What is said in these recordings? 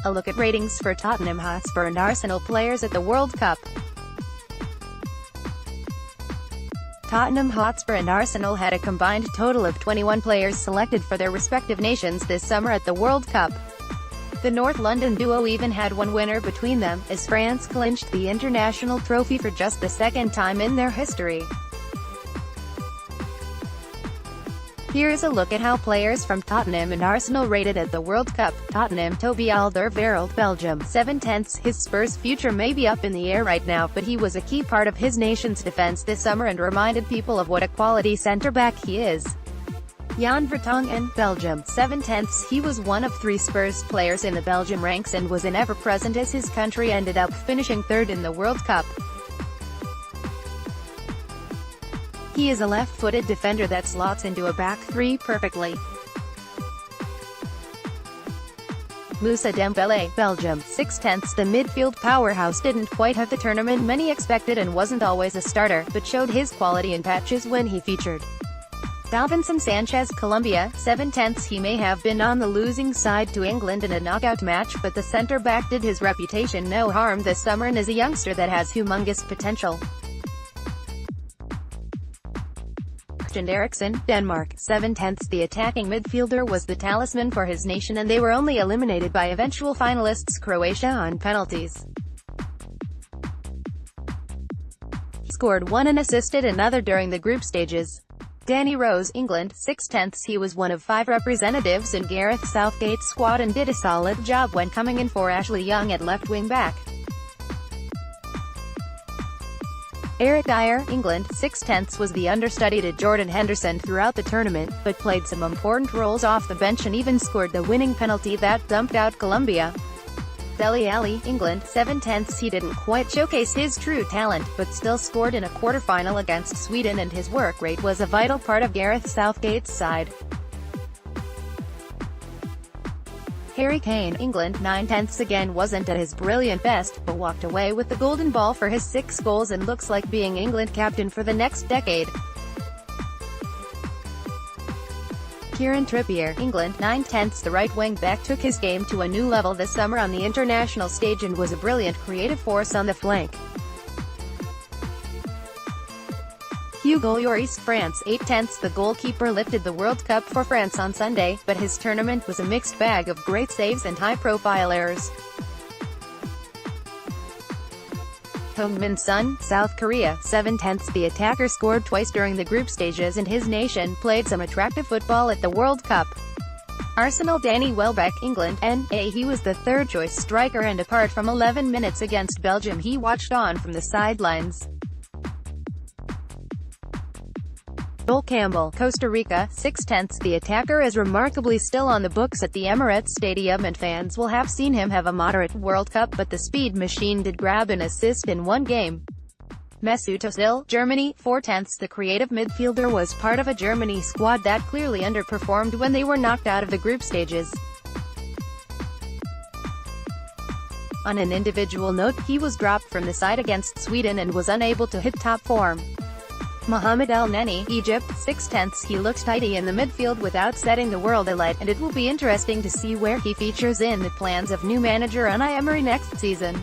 A look at ratings for Tottenham Hotspur and Arsenal players at the World Cup. Tottenham Hotspur and Arsenal had a combined total of 21 players selected for their respective nations this summer at the World Cup. The North London duo even had one winner between them, as France clinched the international trophy for just the second time in their history. Here's a look at how players from Tottenham and Arsenal rated at the World Cup. Tottenham Toby Alderweireld, Belgium, 7/10. His Spurs' future may be up in the air right now, but he was a key part of his nation's defense this summer and reminded people of what a quality centre-back he is. Jan Vertonghen, Belgium, 7/10. He was one of 3 Spurs players in the Belgium ranks and was ever-present as his country ended up finishing 3rd in the World Cup. He is a left-footed defender that slots into a back 3 perfectly. Moussa Dembélé, Belgium, 6/10. The midfield powerhouse didn't quite have the tournament many expected and wasn't always a starter, but showed his quality in patches when he featured. Davinson Sanchez, Colombia, 7/10. He may have been on the losing side to England in a knockout match, but the centre-back did his reputation no harm this summer and is a youngster that has humongous potential. Eriksen, Denmark, 7/10. The attacking midfielder was the talisman for his nation and they were only eliminated by eventual finalists Croatia on penalties. He scored 1 and assisted another during the group stages. Danny Rose, England, 6/10. He was one of 5 representatives in Gareth Southgate's squad and did a solid job when coming in for Ashley Young at left wing-back. Eric Dyer, England, 6/10. Was the understudy to Jordan Henderson throughout the tournament, but played some important roles off the bench and even scored the winning penalty that dumped out Colombia. Dele Alli, England, 7/10. He didn't quite showcase his true talent, but still scored in a quarter-final against Sweden and his work rate was a vital part of Gareth Southgate's side. Harry Kane, England, 9/10. Again wasn't at his brilliant best, but walked away with the golden ball for his 6 goals and looks like being England captain for the next decade. Kieran Trippier, England, 9/10. The right wing-back took his game to a new level this summer on the international stage and was a brilliant creative force on the flank. Hugo Lloris, France, 8/10. The goalkeeper lifted the World Cup for France on Sunday, but his tournament was a mixed bag of great saves and high-profile errors. Heung-min Son, South Korea, 7/10. The attacker scored twice during the group stages and his nation played some attractive football at the World Cup. Arsenal Danny Welbeck, England, NA. He was the third-choice striker and apart from 11 minutes against Belgium he watched on from the sidelines. Joel Campbell, Costa Rica, 6/10. The attacker is remarkably still on the books at the Emirates Stadium and fans will have seen him have a moderate World Cup, but the speed machine did grab an assist in one game. Mesut Özil, Germany, 4/10. The creative midfielder was part of a Germany squad that clearly underperformed when they were knocked out of the group stages. On an individual note, he was dropped from the side against Sweden and was unable to hit top form. Mohamed El Neni, Egypt, 6/10. He looks tidy in the midfield without setting the world alight, and it will be interesting to see where he features in the plans of new manager Unai Emery next season.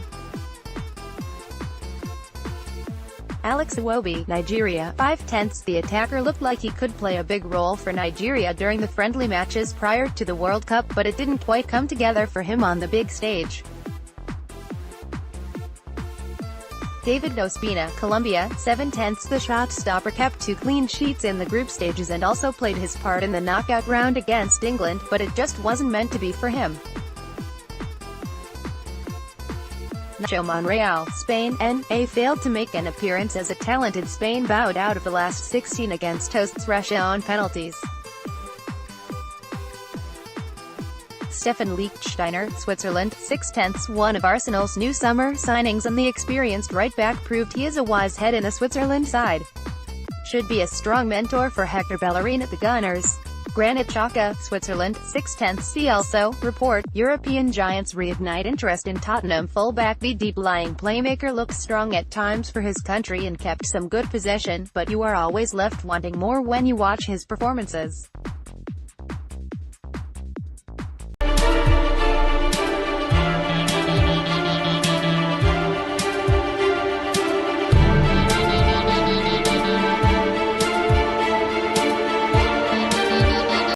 Alex Iwobi, Nigeria, 5/10. The attacker looked like he could play a big role for Nigeria during the friendly matches prior to the World Cup, but it didn't quite come together for him on the big stage. David Ospina, Colombia, 7/10. The shot-stopper kept 2 clean sheets in the group stages and also played his part in the knockout round against England, but it just wasn't meant to be for him. Nacho Monreal, Spain, NA. Failed to make an appearance as a talented Spain bowed out of the last 16 against hosts Russia on penalties. Stefan Lichtsteiner, Switzerland, 6/10. One of Arsenal's new summer signings and the experienced right-back proved he is a wise head in the Switzerland side. Should be a strong mentor for Hector Bellerin at the Gunners. Granit Xhaka, Switzerland, 6/10. See also, report, European giants reignite interest in Tottenham fullback. The deep-lying playmaker looks strong at times for his country and kept some good possession, but you are always left wanting more when you watch his performances.